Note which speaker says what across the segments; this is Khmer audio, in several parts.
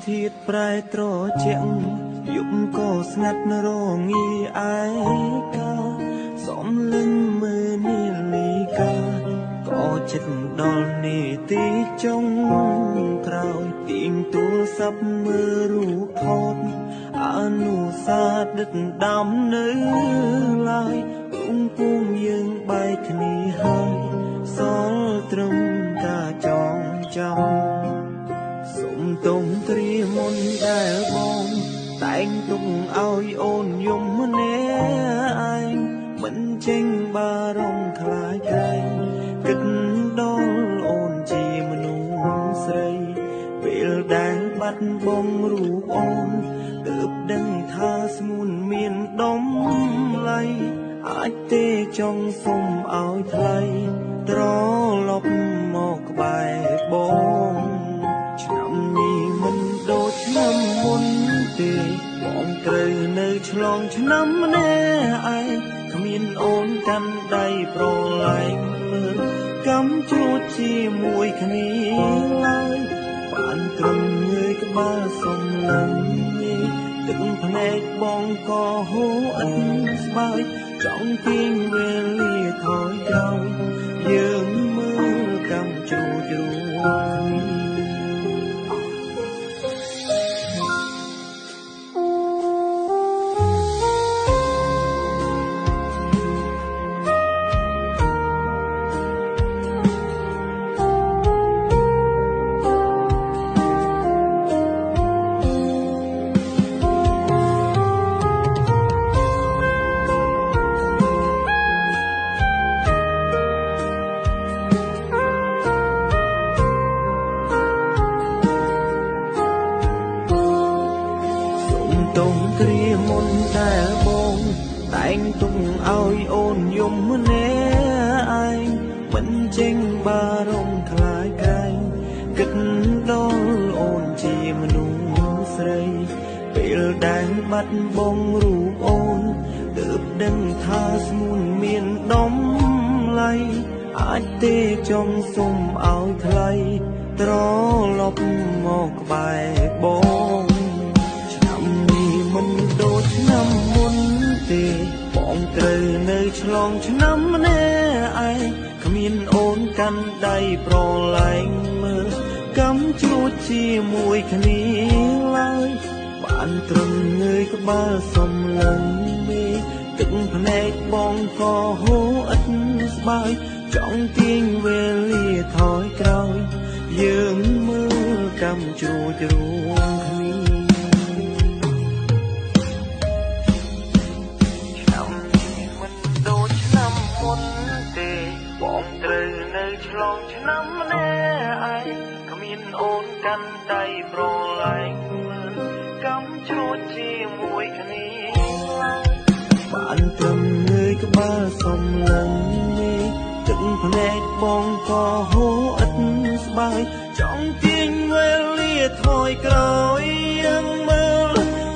Speaker 1: ធាតុប្រែត្រជាក់យប់ក៏ស្ងាត់រងាឯកាសំលឹងមើលនាឡិកាក៏ចិត្តដល់នីតិចុងក្រោយទៀងទូរស័ព្ទមើលរូបថតអនុសាសន៍ដិតដាំនៅឡើយពុំពុំយើងបែកគ្នាហើយសល់ត្រឹមតាចងចាំសុំទុំត្រៀមមុនដែលបងតែងទុកឲ្យអូនយំម្នាក់ឯងមិនចេញបារម្ភខ្លាចក្រែងគិតដល់អូនជាមនុស្សស្រីពេលដែលបាត់បង់រូបអូនទើបដឹងថាស្ងួនមានដំឡៃអាចទេចង់សុំឲ្យថ្លៃត្រឡប់មកក្បែរបងឆ្នាំនេះមិនដូចឆ្នាំមុនទេបងត្រូវនៅឆ្លងឆ្នាំម្នាក់ឯងគ្មានអូនកាន់ដៃប្រឡែងមើលកម្មជួចជាមួយគ្នាឡើយបានត្រឹមងើយក្បាលសំឡឹងទឹកភ្នែកបងក៏ហូរអិនស្បើយចង់ទាញវេលាថយក្រោយយើងមើលកម្មជួចរួមគ្នាទុំត្រៀមមុនដែលបងតែងទុកឲ្យអូនយំម្នាក់ឯងមិនចេញបារម្ភខ្លាចក្រែងគិតដល់អូនជាមនុស្សស្រីពេលដែលបាត់បង់រូបអូនទើបដឹងថាស្ងួនមានដំឡៃអាចទេចង់សុំឲ្យថ្លៃត្រឡប់មកក្បែរបងមិនដូចឆ្នាំមុនទេបងត្រូវនៅឆ្លងឆ្នាំម្នាក់ឯងគ្មានអូនកាន់ដៃប្រឡែងមើលកម្មជួចជាមួយគ្នាឡើយបានត្រឹមងើយក្បាលសំឡឹងមេទឹកភ្នែកបងក៏ហូរអិតស្បើយចង់ទាញវេលាថយក្រោយយើងមើលកម្មជួចរួមគ្នាបងត្រូវនៅឆ្លងឆ្នាំម្នាក់ឯងគ្មានអូនកាន់ដៃប្រឡែងកម្មជួចជាមួយគ្នាបានត្រឹមងើយក្បាលសំឡឹងមេទឹកភ្នែកបងក៏ហូរអិតស្បើយចង់ទាញវេលាថយក្រោយយើងមើល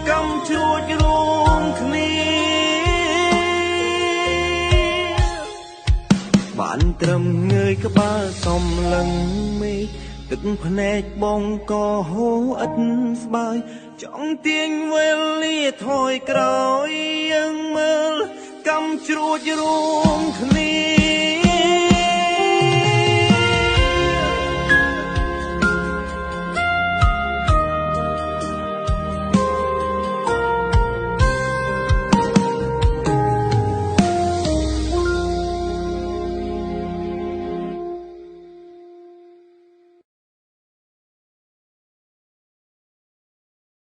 Speaker 1: កម្មជួចរួមគ្នាបានត្រឹមងើយក្បាលសំឡឹងមេទឹកភ្នែកបងក៏ហូរអិតស្បើយចង់ទាញវេលាថយក្រោយយើងមើលកម្មជ្រួចរួមគ្នា